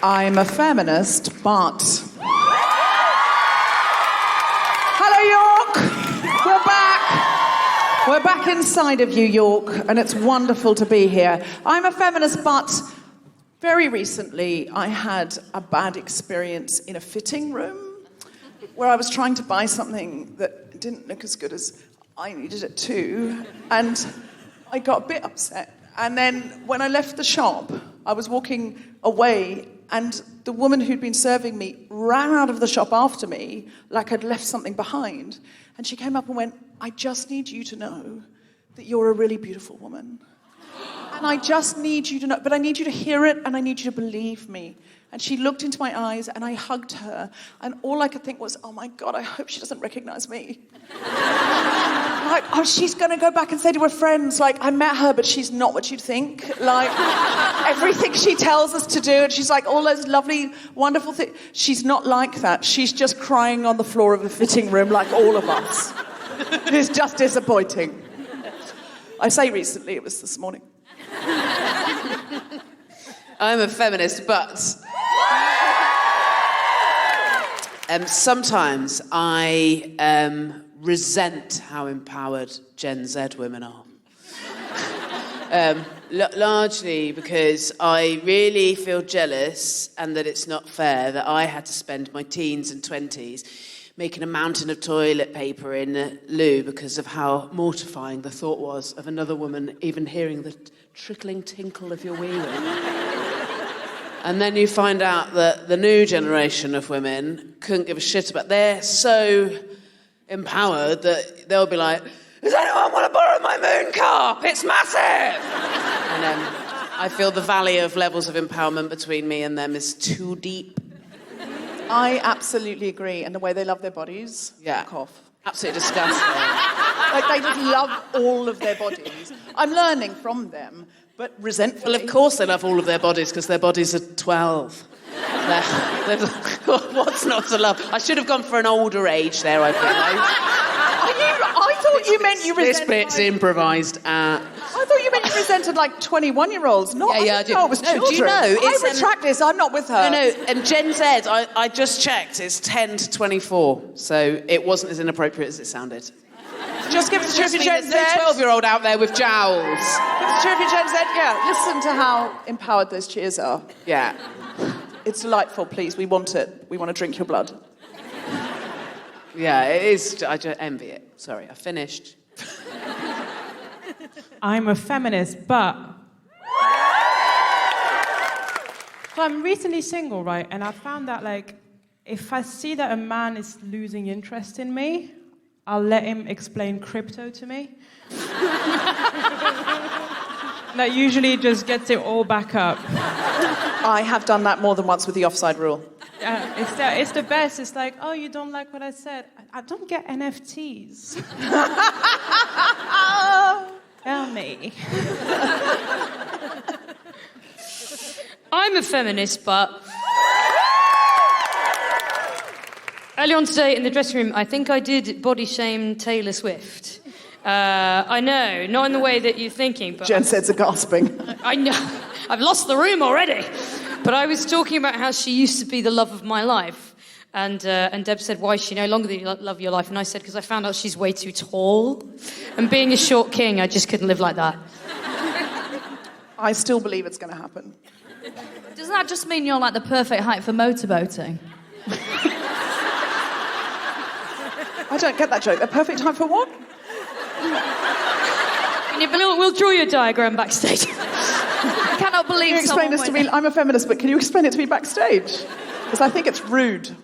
I'm a feminist, but... Hello, York! We're back! We're back inside of you, York, and it's wonderful to be here. I'm a feminist, but very recently I had a bad experience in a fitting room where I was trying to buy something that didn't look as good as I needed it to, and I got a bit upset. And then when I left the shop, I was walking away, and the woman who'd been serving me ran out of the shop after me like I'd left something behind. And she came up and went, I just need you to know that you're a really beautiful woman. And I just need you to know, but I need you to hear it and I need you to believe me. And she looked into my eyes and I hugged her. And all I could think was, oh my God, I hope she doesn't recognize me. Like, oh, she's going to go back and say to her friends, like, I met her, but she's not what you'd think. Like, everything she tells us to do, and she's like, all those lovely, wonderful things. She's not like that. She's just crying on the floor of a fitting room like all of us. It's just disappointing. I say recently, it was this morning. I'm a feminist, but sometimes I resent how empowered Gen Z women are. Largely because I really feel jealous and that it's not fair that I had to spend my teens and 20s making a mountain of toilet paper in a loo because of how mortifying the thought was of another woman even hearing the trickling tinkle of your wee-wee. And then you find out that the new generation of women couldn't give a shit about... They're so empowered that they'll be like, does anyone want to borrow my moon car? It's massive! And I feel the valley of levels of empowerment between me and them is too deep. I absolutely agree. And the way they love their bodies, yeah, fuck off. Absolutely disgusting. Like, they just love all of their bodies. I'm learning from them, but resentfully. Well, of course they love all of their bodies, because their bodies are 12. What's not to love? I should have gone for an older age there, I think. I thought you meant you resented... This bit's improvised. I thought you meant you resented, like, 21-year-olds. Not, yeah, I do. No, it was children. Do you know? I retract this. I'm not with her. No, and Gen Z, I just checked, it's 10 to 24, so it wasn't as inappropriate as it sounded. Just give us a cheer for Gen Z. There's no 12-year-old out there with jowls. Give us a cheer for Gen Z. Yeah, listen to how empowered those cheers are. Yeah. It's delightful, please. We want it. We want to drink your blood. Yeah, it is. I just envy it. Sorry, I finished. I'm a feminist, but... So I'm recently single, right? And I found that, like, if I see that a man is losing interest in me, I'll let him explain crypto to me. That usually just gets it all back up. I have done that more than once with the offside rule. It's the best. It's like, oh, you don't like what I said? I don't get NFTs. Tell me. I'm a feminist, but... Earlier on today in the dressing room, I think I did body shame Taylor Swift. I know, not in the way that you're thinking, but... Jen says are gasping. I know. I've lost the room already. But I was talking about how she used to be the love of my life. And Deb said, why is she no longer the love of your life? And I said, because I found out she's way too tall. And being a short king, I just couldn't live like that. I still believe it's going to happen. Doesn't that just mean you're like the perfect height for motorboating? I don't get that joke. The perfect time for what? We'll draw you a diagram backstage. I cannot believe Can you explain this to me? I'm a feminist, but can you explain it to me backstage? Because I think it's rude.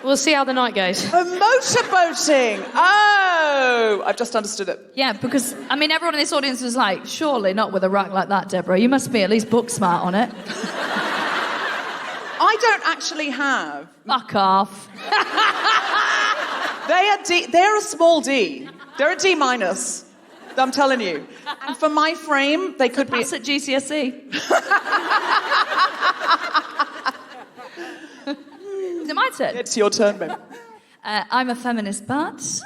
We'll see how the night goes. Motorboating! Oh! I've just understood it. Yeah, because, I mean, everyone in this audience was like, surely not with a rack like that, Deborah. You must be at least book smart on it. I don't actually have... Fuck off. They're a small D. They're a D minus. I'm telling you. And for my frame, they could be... Pass at GCSE. Is it my turn? It's your turn, baby. I'm a feminist, but...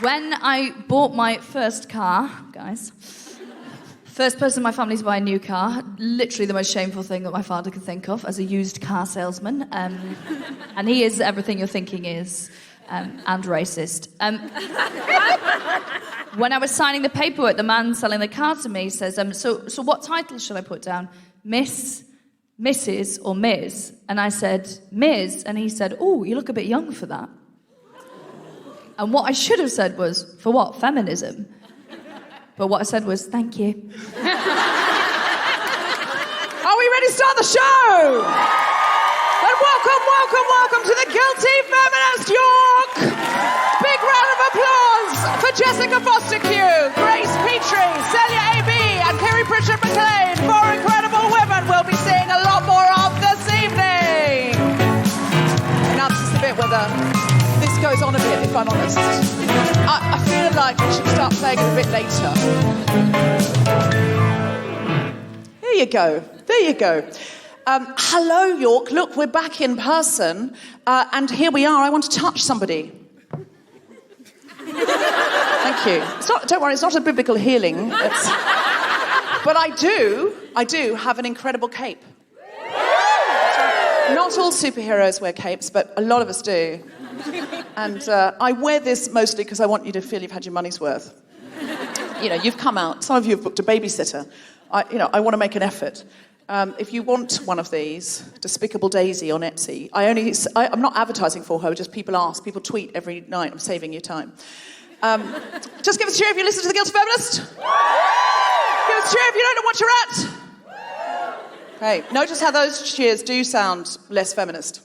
When I bought my first car, guys, First person in my family to buy a new car. Literally the most shameful thing that my father could think of as a used car salesman. And he is everything you're thinking is, and racist. When I was signing the paperwork, the man selling the car to me says, so what title should I put down? Miss, Mrs. or Ms? And I said, Ms. And he said, oh, you look a bit young for that. And what I should have said was, for what? Feminism? But what I said was, thank you. Are we ready to start the show? And welcome to the Guilty Feminist York! Big round of applause for Jessica Fostekew, Grace Petrie, Celia A.B. and Kiri Pritchard-McLean, four incredible women we'll be seeing a lot more of this evening. Now this is the bit where this goes on a bit, if I'm honest. I feel like we should start playing it a bit later. There you go. Hello, York. Look, we're back in person. And here we are. I want to touch somebody. Thank you. Don't worry, it's not a biblical healing. But I do have an incredible cape. Not all superheroes wear capes, but a lot of us do. And I wear this mostly because I want you to feel you've had your money's worth. You know, you've come out. Some of you have booked a babysitter. I want to make an effort. If you want one of these, Despicable Daisy on Etsy, I'm not advertising for her, just people ask, people tweet every night, I'm saving you time. Just give us a cheer if you listen to The Guilty Feminist. Give us a cheer if you don't know what you're at. Okay, notice how those cheers do sound less feminist.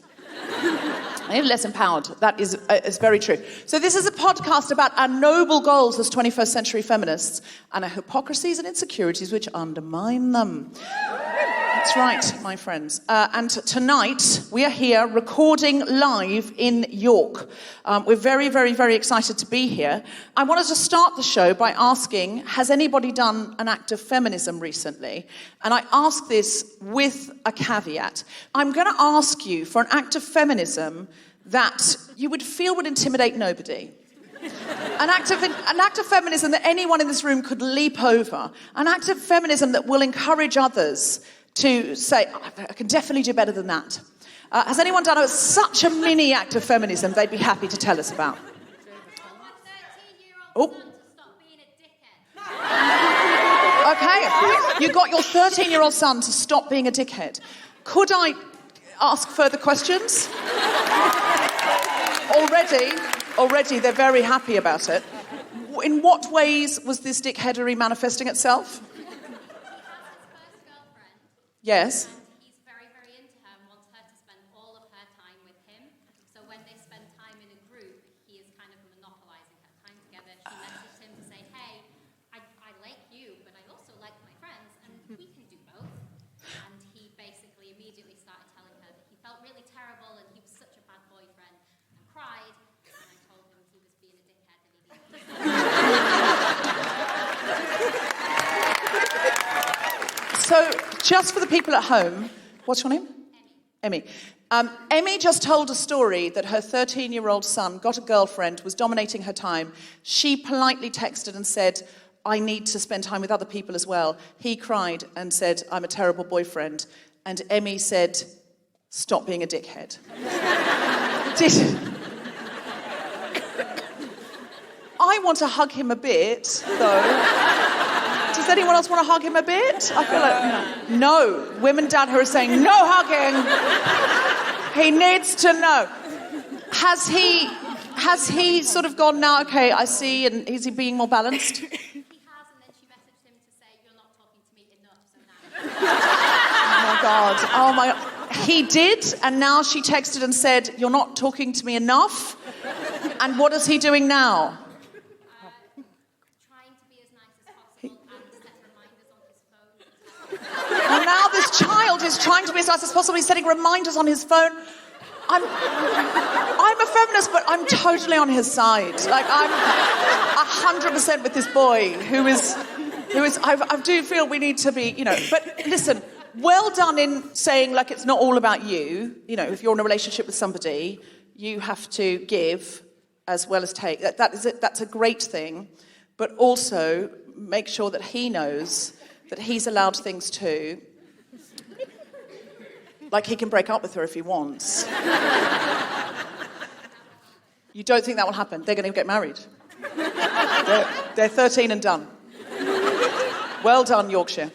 And less empowered. That is very true. So this is a podcast about our noble goals as 21st century feminists and our hypocrisies and insecurities which undermine them. That's right, my friends. And tonight, we are here recording live in York. We're very, very, very excited to be here. I wanted to start the show by asking, has anybody done an act of feminism recently? And I ask this with a caveat. I'm going to ask you for an act of feminism that you would feel would intimidate nobody. An act of feminism that anyone in this room could leap over. An act of feminism that will encourage others to say, I can definitely do better than that. Has anyone done such a mini act of feminism they'd be happy to tell us about? Oh. Okay, you got your 13-year-old son to stop being a dickhead. Could I ask further questions? Already they're very happy about it. In what ways was this dickheadery manifesting itself? Yes. He's very, very into her and wants her to spend all of her time with him. So when they spend time in a group, he is kind of monopolizing her time together. She messaged him to say, hey, I like you, but I also like my friends, and we can do both. And he basically immediately started telling her that he felt really terrible and he was such a bad boyfriend and cried. And I told him he was being a dickhead and he needed So, just for the people at home, what's your name? Emmy. Emmy just told a story that her 13-year-old son got a girlfriend, was dominating her time. She politely texted and said, I need to spend time with other people as well. He cried and said, I'm a terrible boyfriend. And Emmy said, stop being a dickhead. I want to hug him a bit, though. Does anyone else want to hug him a bit? I feel like, no. Women down here are saying, no hugging. He needs to know. Has he sort of gone now, okay, I see, and is he being more balanced? He has, and then she messaged him to say, you're not talking to me enough, so now. Oh my God. He did, and now she texted and said, you're not talking to me enough? And what is he doing now? Trying to be as nice as possible and set reminders on his phone. Well, now this child is trying to be as nice as possible. He's setting reminders on his phone. I'm a feminist, but I'm totally on his side. Like, I'm 100% with this boy who is. I do feel we need to be, But listen, well done in saying, like, it's not all about you. If you're in a relationship with somebody, you have to give as well as take. That's a great thing. But also make sure that he knows that he's allowed things too. Like he can break up with her if he wants. You don't think that will happen? They're going to get married. They're 13 and done. Well done, Yorkshire.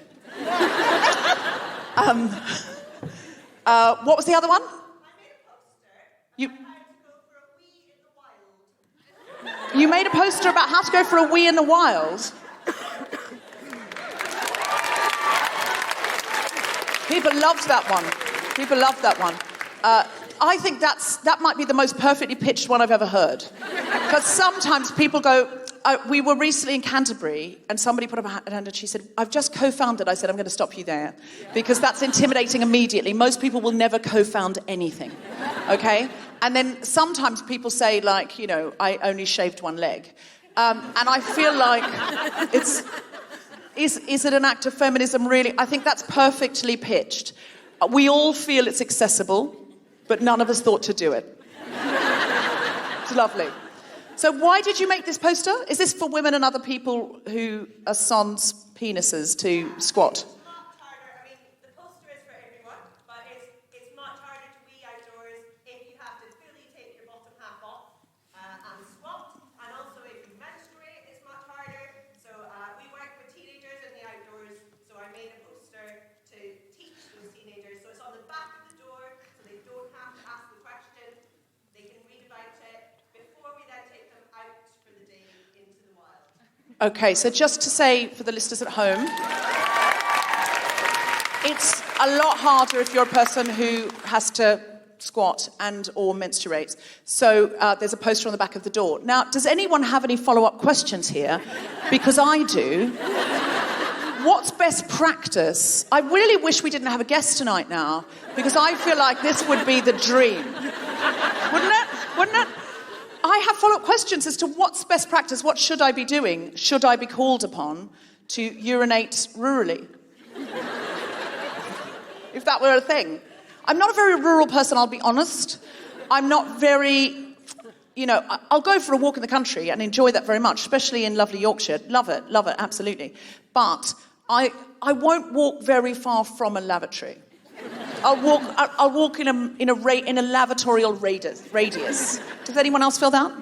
What was the other one? I made a poster You, about how to go for a wee in the wild. you made a poster about how to go for a wee in the wild. People loved that one. People loved that one. I think that might be the most perfectly pitched one I've ever heard. Because sometimes people go, we were recently in Canterbury and somebody put up a hand and she said, I've just co-founded. I said, I'm going to stop you there. Because that's intimidating immediately. Most people will never co-found anything. Okay? And then sometimes people say, like, you know, I only shaved one leg. And I feel like is it an act of feminism, really? I think that's perfectly pitched. We all feel it's accessible, but none of us thought to do it. It's lovely. So why did you make this poster? Is this for women and other people who are sans penises to squat? It's much harder. I mean, the poster is for everyone, but it's much harder to wee outdoors if you have to fully take your bottom half off and squat. And also if you menstruate, it's much harder. So we work with teenagers in the outdoors, so I made a poster to teach those teenagers. So it's on the back of the door, so they don't have to ask the question. They can read about it before we then take them out for the day into the wild. Okay, so just to say for the listeners at home, it's a lot harder if you're a person who has to squat and or menstruates. So there's a poster on the back of the door. Now, does anyone have any follow-up questions here? Because I do. What's best practice? I really wish we didn't have a guest tonight now, because I feel like this would be the dream. Wouldn't it? Wouldn't it? I have follow-up questions as to what's best practice. What should I be doing? Should I be called upon to urinate rurally? If that were a thing. I'm not a very rural person, I'll be honest. I'm not very, you know, I'll go for a walk in the country and enjoy that very much, especially in lovely Yorkshire. Love it, absolutely. But I won't walk very far from a lavatory. I'll walk in a lavatorial radius. Does anyone else feel that?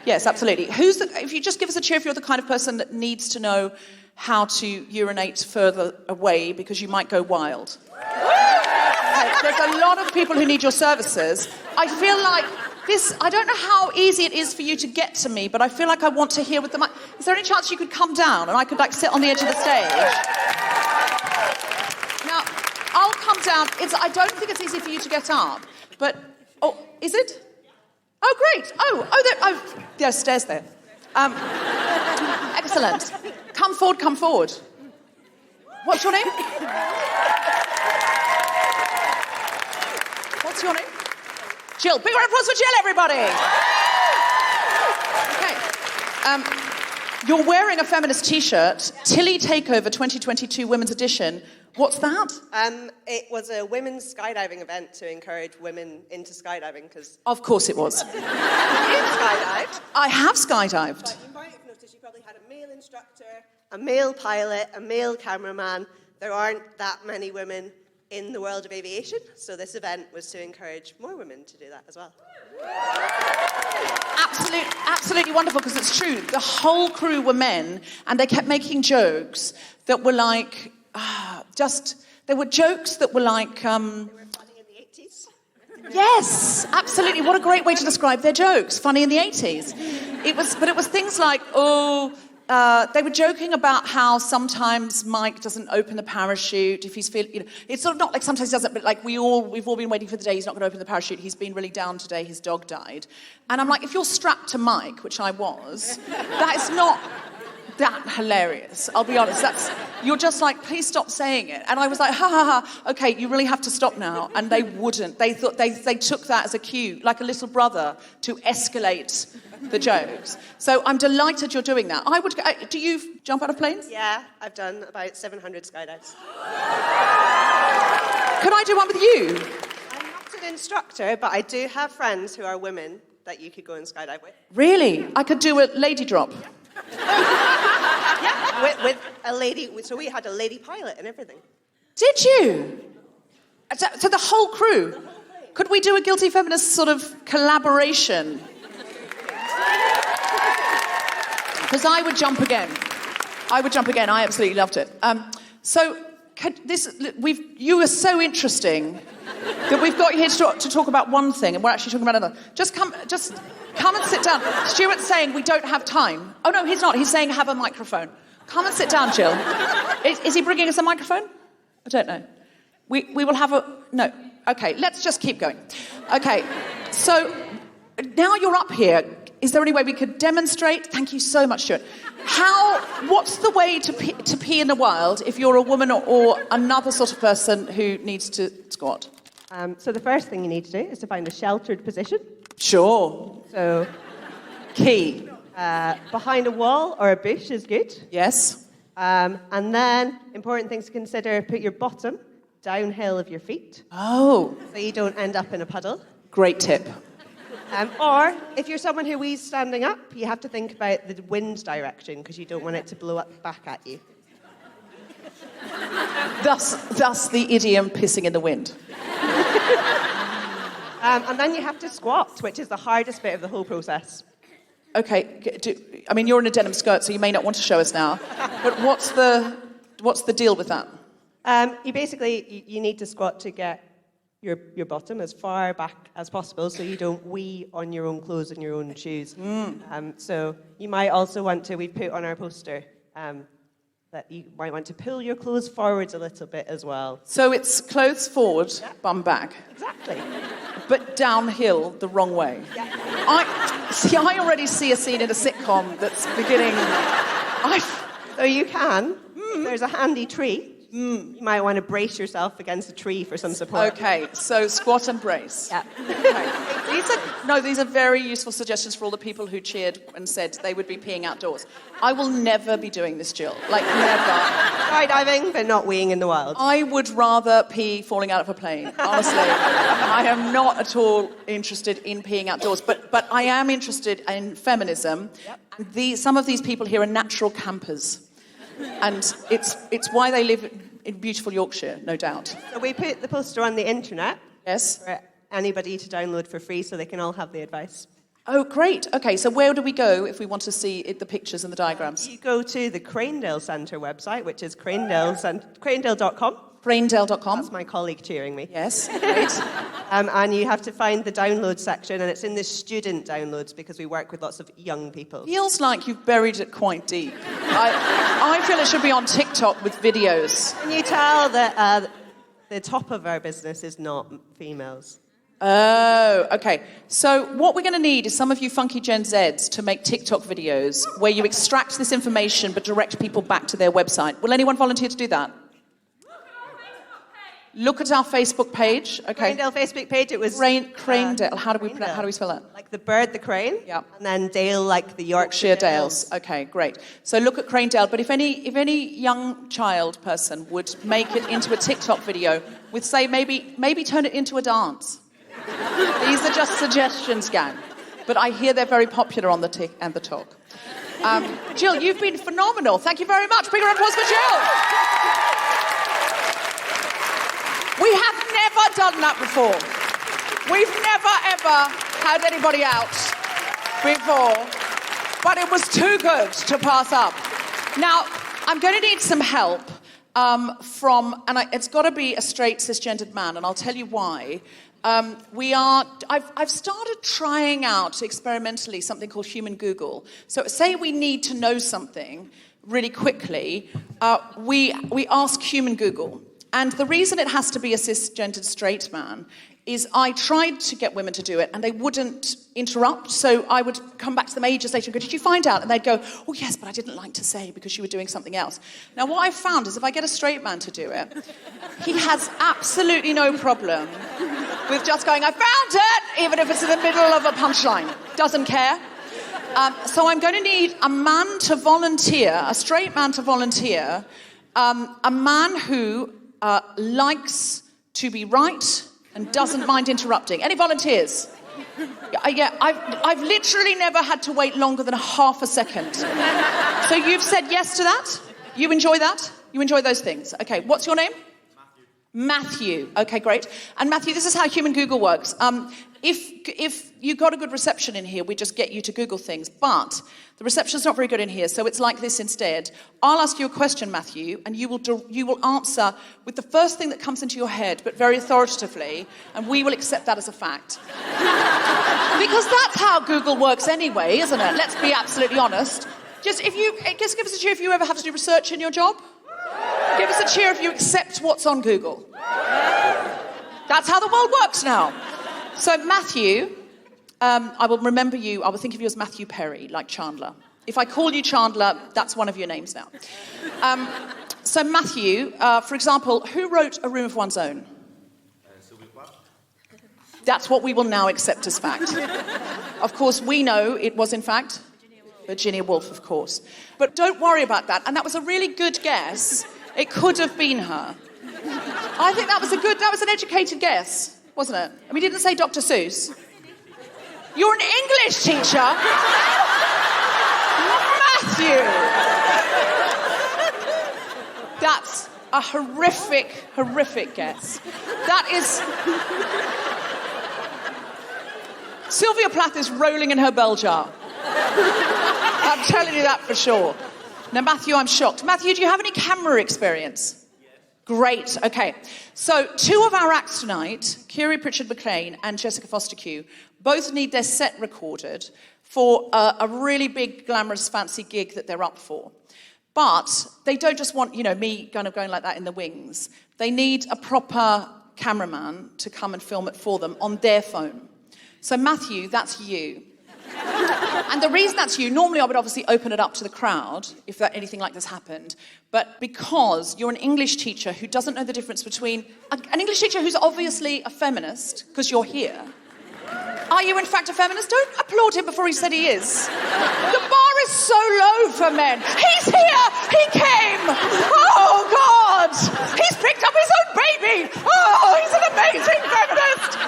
Yes, absolutely. If you just give us a cheer if you're the kind of person that needs to know how to urinate further away because you might go wild. There's a lot of people who need your services. I feel like I don't know how easy it is for you to get to me, but I feel like I want to hear with the mic. Is there any chance you could come down and I could sit on the edge of the stage? Now, I'll come down. I don't think it's easy for you to get up, but is it? Oh, great. There's stairs there. Excellent. Come forward. What's your name? What's your name? Jill. Big round of applause for Jill, everybody. Okay. You're wearing a feminist T-shirt. Tilly Takeover 2022 Women's Edition. What's that? It was a women's skydiving event to encourage women into skydiving because... Of course it was. You've skydived. I have skydived. But you might have noticed you probably had a male instructor, a male pilot, a male cameraman. There aren't that many women in the world of aviation, so this event was to encourage more women to do that as well. Absolutely wonderful, because it's true. The whole crew were men, and they kept making jokes that were like... There were jokes that were like... They were funny in the 80s. Yes, absolutely. What a great way to describe their jokes. Funny in the 80s. It was things like, they were joking about how sometimes Mike doesn't open the parachute if he's feeling... it's sort of not like sometimes he doesn't, but like we've all been waiting for the day he's not going to open the parachute. He's been really down today. His dog died. And I'm like, if you're strapped to Mike, which I was, that is not... that hilarious. I'll be honest. You're just like, please stop saying it. And I was like, ha ha ha. Okay, you really have to stop now. And they wouldn't. They thought they took that as a cue, like a little brother, to escalate the jokes. So I'm delighted you're doing that. Do you jump out of planes? Yeah, I've done about 700 skydives. Could I do one with you? I'm not an instructor, but I do have friends who are women that you could go and skydive with. Really? I could do a lady drop. Yeah, with a lady. So we had a lady pilot and everything. Did you? So the whole crew? Could we do a Guilty Feminist sort of collaboration? Because I would jump again. I absolutely loved it. You were so interesting that we've got you here to talk about one thing, and we're actually talking about another. Just come and sit down. Stuart's saying we don't have time. Oh no, he's not. He's saying have a microphone. Come and sit down, Jill. Is he bringing us a microphone? I don't know. We will have a... No. Okay, let's just keep going. Okay, so now you're up here. Is there any way we could demonstrate? Thank you so much, Stuart. What's the way to pee in the wild if you're a woman or another sort of person who needs to squat? So the first thing you need to do is to find a sheltered position. Sure. So Key. behind a wall or a bush is good. Yes. And then, important things to consider, put your bottom downhill of your feet. Oh. So you don't end up in a puddle. Great tip. Or, if you're someone who wees standing up, you have to think about the wind direction because you don't want it to blow up back at you. Thus the idiom pissing in the wind. And then you have to squat, which is the hardest bit of the whole process. Okay, you're in a denim skirt, so you may not want to show us now. But what's the deal with that? You need to squat to get your bottom as far back as possible so you don't wee on your own clothes and your own shoes. So you might also want to, we put on our poster, that you might want to pull your clothes forwards a little bit as well. So it's clothes forward, bum back. Exactly. But downhill the wrong way. Yeah. I already see a scene in a sitcom that's beginning... So you can, if there's a handy tree, you might want to brace yourself against a tree for some support. Okay, so squat and brace. Yeah. Okay. These are very useful suggestions for all the people who cheered and said they would be peeing outdoors. I will never be doing this, Jill. Never. Skydiving, but not weeing in the wild. I would rather pee falling out of a plane, honestly. I am not at all interested in peeing outdoors, but I am interested in feminism. Yep. Some of these people here are natural campers. And it's why they live in beautiful Yorkshire, no doubt. So we put the poster on the internet. Yes. For anybody to download for free so they can all have the advice. Oh, great. Okay, so where do we go if we want to see the pictures and the diagrams? You go to the Cranedale Centre website, which is cranedale.com. Cranedale.com. That's my colleague cheering me. Yes, great. And you have to find the download section, and it's in the student downloads because we work with lots of young people. Feels like you've buried it quite deep. I feel it should be on TikTok with videos. Can you tell that the top of our business is not females? Oh, okay. So what we're going to need is some of you funky Gen Zs to make TikTok videos where you extract this information but direct people back to their website. Will anyone volunteer to do that? Look at our Facebook page. Okay. Cranedale Facebook page. It was Cranedale. How do we spell that? Like the bird, the crane. Yeah. And then Dale, like the Yorkshire Dales. Okay, great. So look at Cranedale. But if any young child person would make it into a TikTok video with, say, maybe turn it into a dance. These are just suggestions, gang. But I hear they're very popular on the Tik and the Talk. Jill, you've been phenomenal. Thank you very much. Bigger applause for Jill. We have never done that before. We've never, ever had anybody out before. But it was too good to pass up. Now, I'm going to need some help it's got to be a straight cisgendered man, and I'll tell you why. I've started trying out experimentally something called human Google. So say we need to know something really quickly, we ask human Google. And the reason it has to be a cisgendered straight man is I tried to get women to do it and they wouldn't interrupt. So I would come back to them ages later and go, did you find out? And they'd go, oh yes, but I didn't like to say because you were doing something else. Now what I've found is if I get a straight man to do it, he has absolutely no problem with just going, I found it, even if it's in the middle of a punchline. Doesn't care. So I'm going to need a man to volunteer, a straight man to volunteer, a man who likes to be right and doesn't mind interrupting. Any volunteers? Yeah, I've literally never had to wait longer than half a second. So you've said yes to that? You enjoy that? You enjoy those things? Okay, what's your name? Matthew. Okay, great. And Matthew, this is how human Google works. If you got a good reception in here, we just get you to Google things. But the reception's not very good in here, so it's like this instead. I'll ask you a question, Matthew, and you will answer with the first thing that comes into your head, but very authoritatively, and we will accept that as a fact. Because that's how Google works anyway, isn't it? Let's be absolutely honest. Just give us a cheer if you ever have to do research in your job. Give us a cheer if you accept what's on Google. That's how the world works now. So Matthew, I will remember you, I will think of you as Matthew Perry, like Chandler. If I call you Chandler, that's one of your names now. So Matthew, for example, who wrote A Room of One's Own? That's what we will now accept as fact. Of course, we know it was in fact Virginia Woolf, of course. But don't worry about that. And that was a really good guess. It could have been her. I think that was an educated guess, wasn't it? I mean, you didn't say Dr. Seuss. You're an English teacher? Matthew! That's a horrific guess. That is... Sylvia Plath is rolling in her bell jar. I'm telling you that for sure. Now, Matthew, I'm shocked. Matthew, do you have any camera experience? Yes. Great, okay. So, two of our acts tonight, Kiri, Pritchard-McLean and Jessica Fostekew, both need their set recorded for a really big, glamorous, fancy gig that they're up for. But they don't just want, me kind of going like that in the wings. They need a proper cameraman to come and film it for them on their phone. So, Matthew, that's you. And the reason that's you, normally I would obviously open it up to the crowd if anything like this happened, but because you're an English teacher who doesn't know the difference between... An English teacher who's obviously a feminist, because you're here. Are you in fact a feminist? Don't applaud him before he said he is. The bar is so low for men. He's here! He came! Oh, God! He's picked up his own baby! Oh, he's an amazing feminist!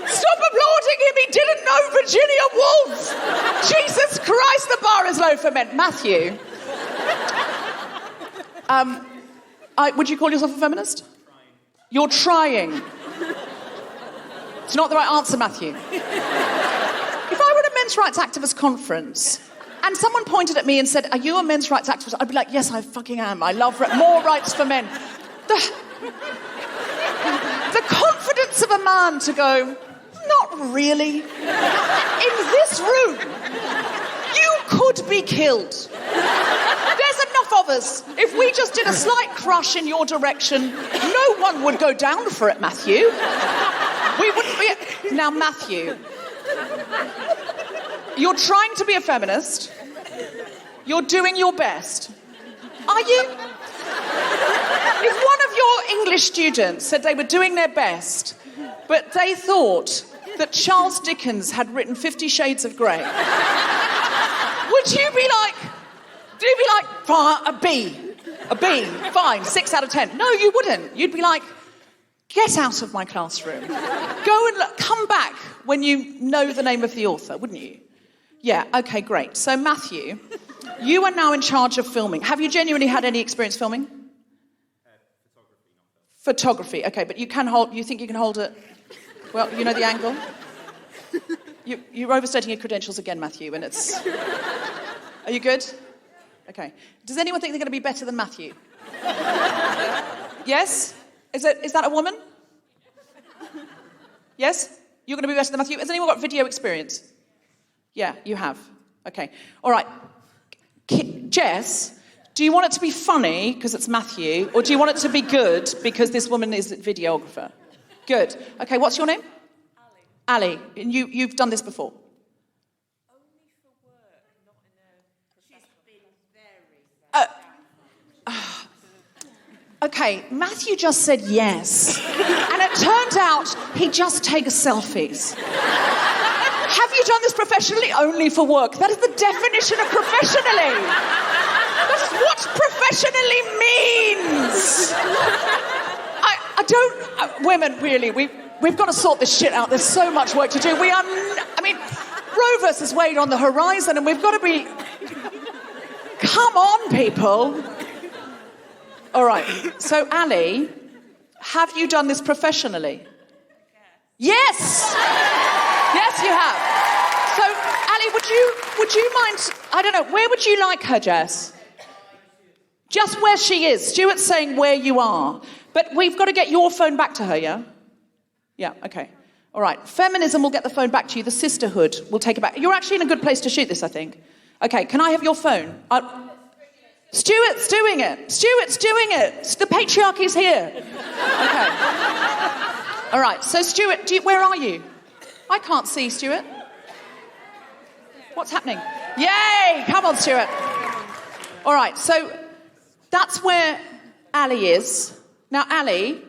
Stop applauding him, he didn't know Virginia Woolf! Jesus Christ, the bar is low for men. Matthew. Would you call yourself a feminist? You're trying. It's not the right answer, Matthew. If I were at a men's rights activist conference and someone pointed at me and said, "Are you a men's rights activist?" I'd be like, "Yes, I fucking am. I love more rights for men." The confidence of a man to go, "Not really. In this room, you could be killed. There's enough of us. If we just did a slight crush in your direction, no one would go down for it, Matthew. We wouldn't be..." Now, Matthew, you're trying to be a feminist. You're doing your best. Are you? If one of your English students said they were doing their best, but they thought that Charles Dickens had written 50 Shades of Grey, would you be like, a B, fine, 6 out of 10? No, you wouldn't. You'd be like, get out of my classroom. Go and come back when you know the name of the author, wouldn't you? Yeah, okay, great. So, Matthew, you are now in charge of filming. Have you genuinely had any experience filming? Photography, okay, but you think you can hold it? Well, you know the angle? You're overstating your credentials again, Matthew, and it's... Are you good? Okay. Does anyone think they're going to be better than Matthew? Yes? Is that a woman? Yes? You're going to be better than Matthew? Has anyone got video experience? Yeah, you have. Okay. All right. Jess, do you want it to be funny because it's Matthew, or do you want it to be good because this woman is a videographer? Good. Okay, what's your name? Ali. And you've done this before? Only for work, not in a... She's been very... Okay, Matthew just said yes. And it turned out he just takes selfies. Have you done this professionally? Only for work. That is the definition of professionally. That is what professionally means. I don't... women, really, We've got to sort this shit out. There's so much work to do. Roe versus Wade on the horizon, and we've got to be... Come on, people. All right. So, Ali, have you done this professionally? Yes! Yes, you have. So, Ali, would you mind... I don't know, where would you like her, Jess? Just where she is. Stuart's saying where you are. But we've got to get your phone back to her, yeah? Yeah, okay. All right. Feminism will get the phone back to you. The sisterhood will take it back. You're actually in a good place to shoot this, I think. Okay, can I have your phone? Stuart's doing it. Stuart's doing it. The patriarchy's here. Okay. All right, so Stuart, where are you? I can't see, Stuart. What's happening? Yay! Come on, Stuart. All right, so that's where Ali is. Now, Ali,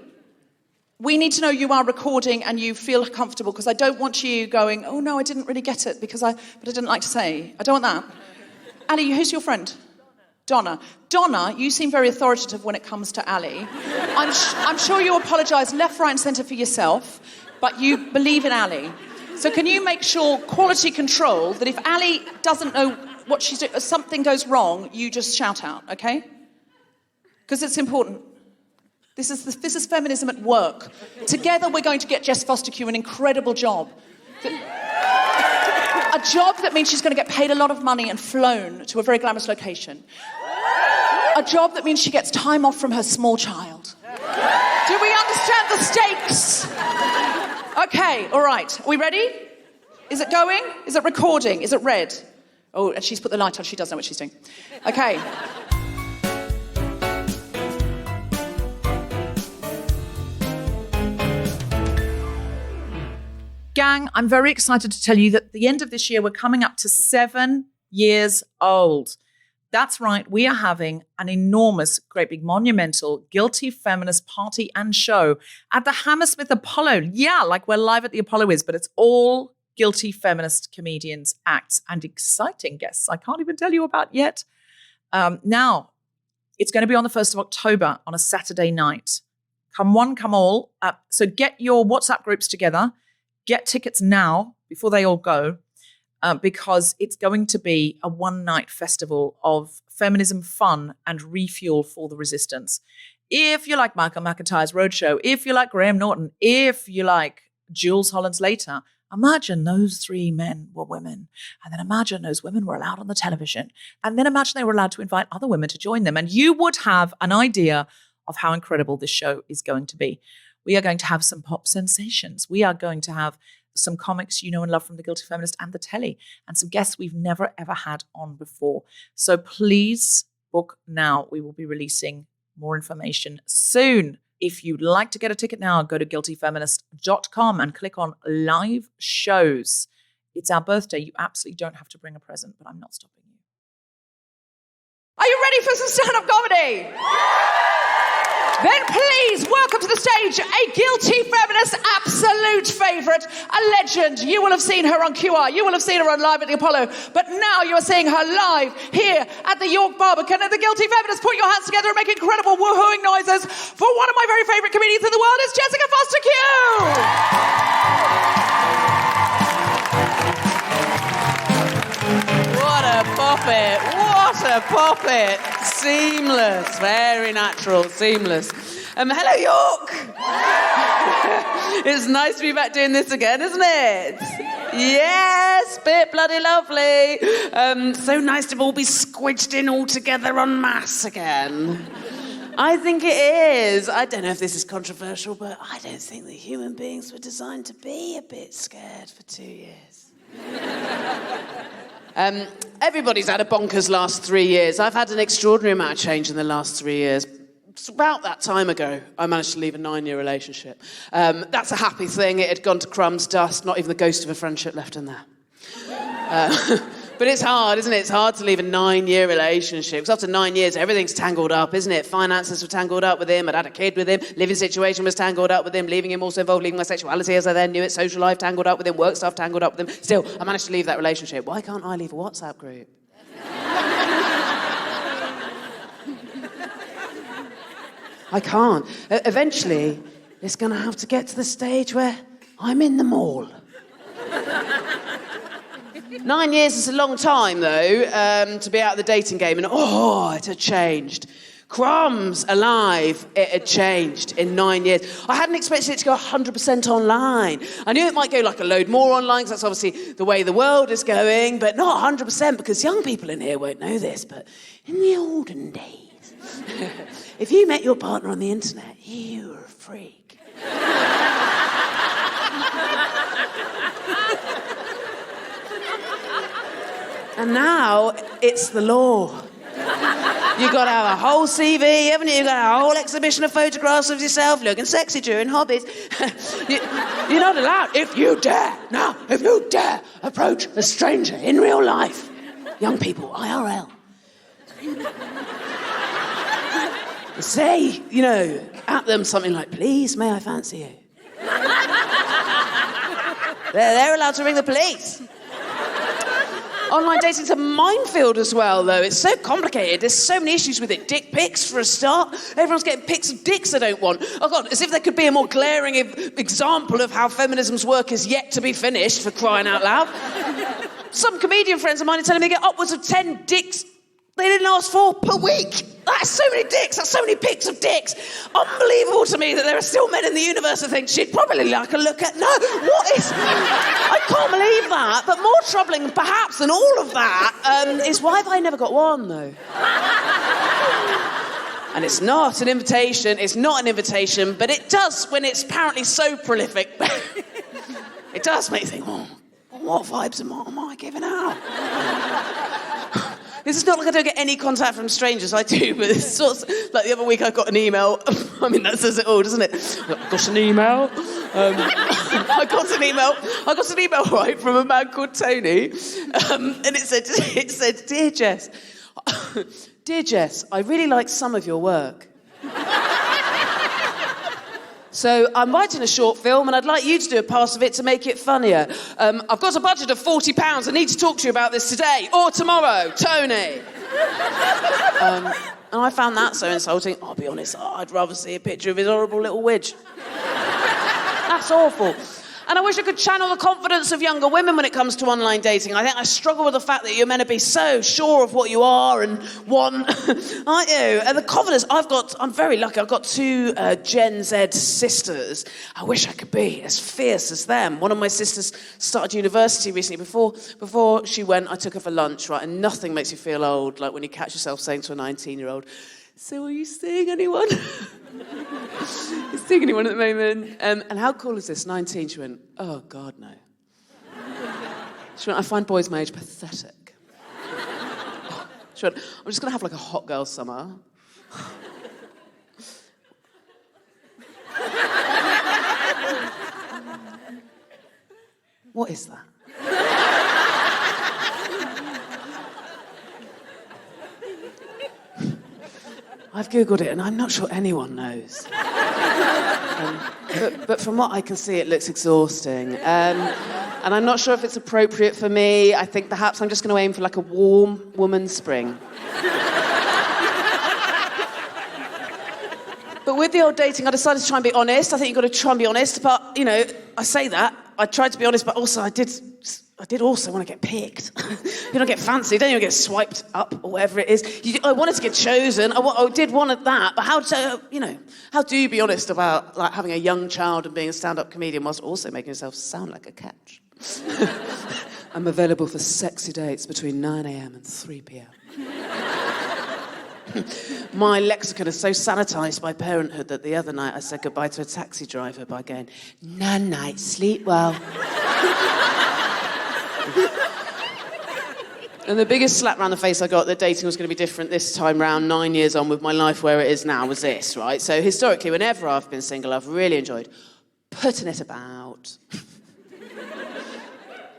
we need to know you are recording and you feel comfortable, because I don't want you going, oh, no, I didn't really get it, but I didn't like to say. I don't want that. Ali, who's your friend? Donna. Donna, you seem very authoritative when it comes to Ali. I'm sure you apologise left, right and centre for yourself, but you believe in Ali. So can you make sure, quality control, that if Ali doesn't know what she's doing, if something goes wrong, you just shout out, okay? Because it's important. This is feminism at work. Together we're going to get Jess Fostekew an incredible job. A job that means she's going to get paid a lot of money and flown to a very glamorous location. A job that means she gets time off from her small child. Do we understand the stakes? Okay, all right. Are we ready? Is it going? Is it recording? Is it red? Oh, and she's put the light on. She does know what she's doing. Okay. Gang, I'm very excited to tell you that at the end of this year, we're coming up to 7 years old. That's right, we are having an enormous, great big monumental guilty feminist party and show at the Hammersmith Apollo. Yeah, like where Live at the Apollo is, but it's all guilty feminist comedians, acts, and exciting guests I can't even tell you about yet. Now, it's going to be on the 1st of October on a Saturday night. Come one, come all. So get your WhatsApp groups together. Get tickets now before they all go, because it's going to be a one-night festival of feminism, fun, and refuel for the resistance. If you like Michael McIntyre's Roadshow, if you like Graham Norton, if you like Jules Holland-Slater, imagine those 3 men were women, and then imagine those women were allowed on the television, and then imagine they were allowed to invite other women to join them, and you would have an idea of how incredible this show is going to be. We are going to have some pop sensations. We are going to have some comics you know and love from The Guilty Feminist and the telly, and some guests we've never, ever had on before. So please book now. We will be releasing more information soon. If you'd like to get a ticket now, go to guiltyfeminist.com and click on live shows. It's our birthday. You absolutely don't have to bring a present, but I'm not stopping you. Are you ready for some stand-up comedy? Then please welcome to the stage a guilty feminist absolute favourite, a legend. You will have seen her on QR. You will have seen her on Live at the Apollo. But now you are seeing her live here at the York Barbican. And the guilty feminists, put your hands together and make incredible woohooing noises for one of my very favourite comedians in the world. It's Jessica Fostekew! What a poppet. What a poppet. Seamless. Very natural. Seamless. Hello, York. It's nice to be back doing this again, isn't it? Yes, bit bloody lovely. So nice to all be squidged in all together en masse again. I think it is. I don't know if this is controversial, but I don't think that human beings were designed to be a bit scared for 2 years. Everybody's had a bonkers last 3 years. I've had an extraordinary amount of change in the last 3 years. It's about that time ago, I managed to leave a 9-year relationship. That's a happy thing. It had gone to crumbs, dust, not even the ghost of a friendship left in there. But it's hard, isn't it? It's hard to leave a 9-year relationship. Because after 9 years, everything's tangled up, isn't it? Finances were tangled up with him. I'd had a kid with him. Living situation was tangled up with him. Leaving him also involved leaving my sexuality as I then knew it. Social life tangled up with him. Work stuff tangled up with him. Still, I managed to leave that relationship. Why can't I leave a WhatsApp group? I can't. Eventually, it's going to have to get to the stage where I'm in them all. 9 years is a long time, though, to be out of the dating game. And, it had changed. Crumbs alive, it had changed in 9 years. I hadn't expected it to go 100% online. I knew it might go like a load more online, because that's obviously the way the world is going, but not 100%, because young people in here won't know this, but in the olden days, if you met your partner on the internet, you were a freak. And now it's the law. You've got to have a whole CV, haven't you? You've got to have a whole exhibition of photographs of yourself looking sexy during hobbies. You're not allowed, if you dare approach a stranger in real life. Young people, IRL. Say, at them something like, please, may I fancy you? They're allowed to ring the police. Online dating's a minefield as well, though. It's so complicated. There's so many issues with it. Dick pics, for a start. Everyone's getting pics of dicks they don't want. Oh, God, as if there could be a more glaring example of how feminism's work is yet to be finished, for crying out loud. Some comedian friends of mine are telling me they get upwards of 10 dicks they didn't ask for per week. That's so many dicks. That's so many pics of dicks. Unbelievable to me that there are still men in the universe who think she'd probably like a look at... No, what is... I can't believe that. But more troubling, perhaps, than all of that is why have I never got one, though? And it's not an invitation. It's not an invitation, but it does, when it's apparently so prolific, it does make you think, what vibes am I giving out? This is not like I don't get any contact from strangers. I do, but it's sort of like the other week I got an email. I mean, that says it all, doesn't it? I got an email. I got an email, right, from a man called Tony, and it said, Dear Jess, I really like some of your work. So I'm writing a short film, and I'd like you to do a part of it to make it funnier. I've got a budget of £40. I need to talk to you about this today or tomorrow, Tony. And I found that so insulting. I'll be honest, I'd rather see a picture of his horrible little widge. That's awful. And I wish I could channel the confidence of younger women when it comes to online dating. I think I struggle with the fact that you're meant to be so sure of what you are and want, aren't you? And the confidence I'm very lucky. I've got two Gen Z sisters. I wish I could be as fierce as them. One of my sisters started university recently. Before she went, I took her for lunch, right? And nothing makes you feel old like when you catch yourself saying to a 19-year-old, so are you seeing anyone? You seeing anyone at the moment? And how cool is this? 19, she went, oh, God, no. She went, I find boys my age pathetic. She went, I'm just going to have like a hot girl summer. What is that? I've Googled it and I'm not sure anyone knows. But from what I can see, it looks exhausting. And I'm not sure if it's appropriate for me. I think perhaps I'm just going to aim for like a warm woman's spring. But with the old dating, I decided to try and be honest. I think you've got to try and be honest. But, I say that. I tried to be honest, but also I did also want to get picked. You don't get fancy, don't you? Get swiped up or whatever it is. I wanted to get chosen. I did want that. But how do you be honest about like having a young child and being a stand-up comedian whilst also making yourself sound like a catch? I'm available for sexy dates between 9 a.m. and 3 p.m. My lexicon is so sanitised by parenthood that the other night I said goodbye to a taxi driver by going, night, sleep well. And the biggest slap round the face I got that dating was going to be different this time round, 9 years on with my life where it is now, was this, right? So historically, whenever I've been single, I've really enjoyed putting it about.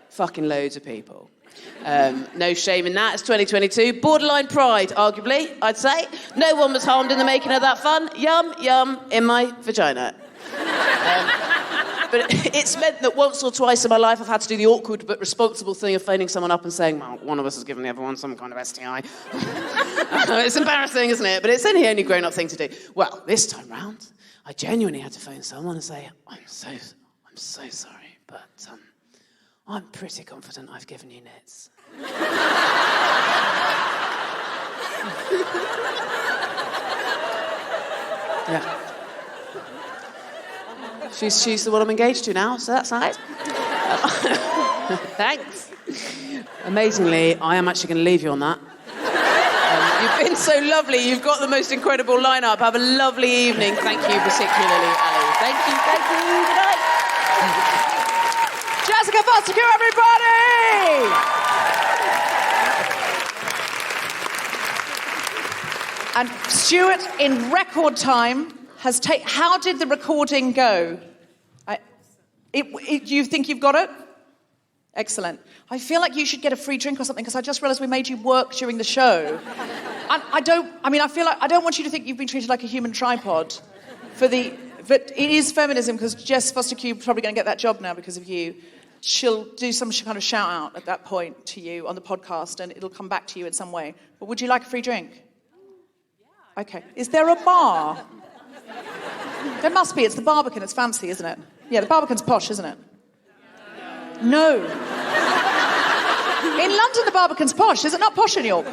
Fucking loads of people. No shame in that. It's 2022. Borderline pride, arguably, I'd say. No one was harmed in the making of that fun. Yum, yum, in my vagina. But it's meant that once or twice in my life I've had to do the awkward but responsible thing of phoning someone up and saying, well, one of us has given the other one some kind of STI. It's embarrassing, isn't it? But it's only grown-up thing to do. Well, this time round, I genuinely had to phone someone and say, I'm so sorry, but I'm pretty confident I've given you nits. Yeah. She's the one I'm engaged to now, so that's nice. Thanks. Amazingly, I am actually going to leave you on that. You've been so lovely. You've got the most incredible lineup. Have a lovely evening. Thank you particularly, Ali. Thank you. Good night. Jessica Fostekew, everybody! And Stuart, in record time, has taken... How did the recording go? You think you've got it? Excellent. I feel like you should get a free drink or something, because I just realised we made you work during the show. And I don't want you to think you've been treated like a human tripod but it is feminism, because Jess Fostekew is probably going to get that job now because of you. She'll do some kind of shout out at that point to you on the podcast, and it'll come back to you in some way. But would you like a free drink? Yeah. Okay. Is there a bar? There must be. It's the Barbican. It's fancy, isn't it? Yeah, the Barbican's posh, isn't it? No. In London, the Barbican's posh. Is it not posh in York?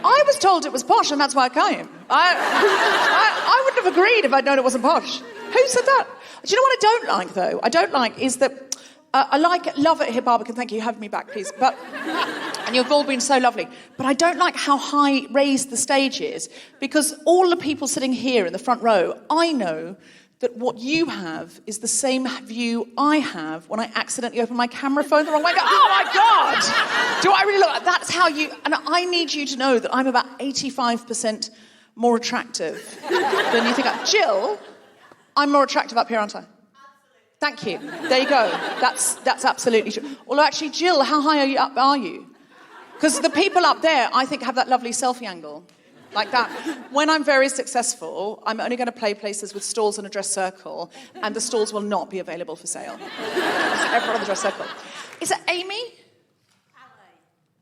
I was told it was posh, and that's why I came. I wouldn't have agreed if I'd known it wasn't posh. Who said that? Do you know what I don't like, though? I don't like is that... love it here, Barbican. Thank you. Have me back, please. And you've all been so lovely. But I don't like how high raised the stage is, because all the people sitting here in the front row, I know that what you have is the same view I have when I accidentally open my camera phone the wrong way and go, oh my God! Do I really look like that's how you... And I need you to know that I'm about 85% more attractive than you think. Jill, I'm more attractive up here, aren't I? Thank you. There you go. That's absolutely true. Although actually, Jill, how high are you? Because the people up there, I think, have that lovely selfie angle. Like that. When I'm very successful, I'm only going to play places with stalls in a dress circle, and the stalls will not be available for sale. Everyone in the dress circle. Is it Amy?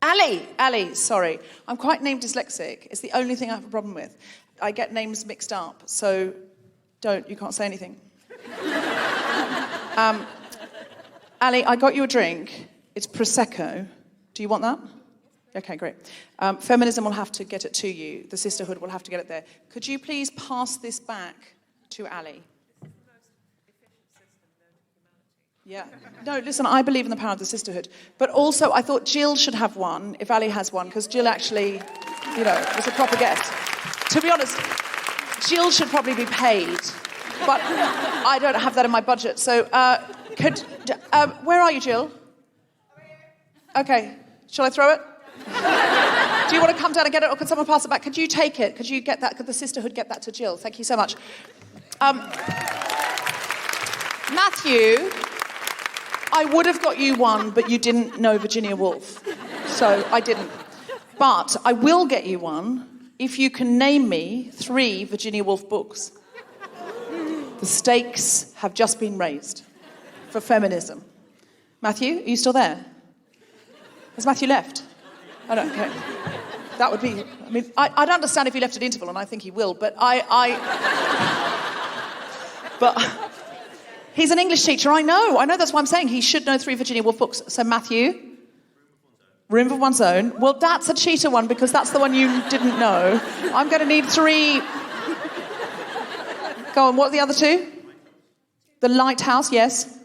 Ali, sorry. I'm quite name dyslexic. It's the only thing I have a problem with. I get names mixed up, so you can't say anything. Ali, I got you a drink. It's Prosecco. Do you want that? Okay, great. Feminism will have to get it to you. The sisterhood will have to get it there. Could you please pass this back to Ali? Yeah. No, listen, I believe in the power of the sisterhood. But also, I thought Jill should have one, if Ali has one, because Jill actually, was a proper guest. To be honest, Jill should probably be paid. But I don't have that in my budget. So, where are you, Jill? Okay. Shall I throw it? Do you want to come down and get it, or could someone pass it back? Could you take it? Could you get that? Could the sisterhood get that to Jill? Thank you so much. Matthew, I would have got you one, but you didn't know Virginia Woolf. So I didn't. But I will get you one if you can name me 3 Virginia Woolf books. The stakes have just been raised for feminism. Matthew, are you still there? Has Matthew left? Oh, no, okay. That would be... I'd understand if he left at interval, and I think he will, but But he's an English teacher, I know, that's why I'm saying he should know 3 Virginia Woolf books. So, Matthew, Room of One's Own. Well, that's a cheater one, because that's the one you didn't know. I'm going to need 3... Go on, what are the other 2? The Lighthouse, yes.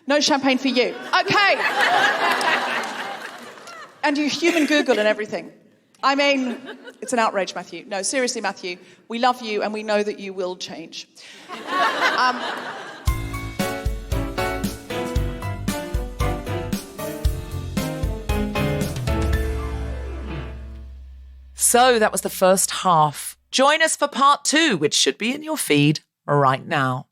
No champagne for you. Okay. And you human Google and everything. I mean, it's an outrage, Matthew. No, seriously, Matthew, we love you and we know that you will change. So that was the first half. Join us for part 2, which should be in your feed right now.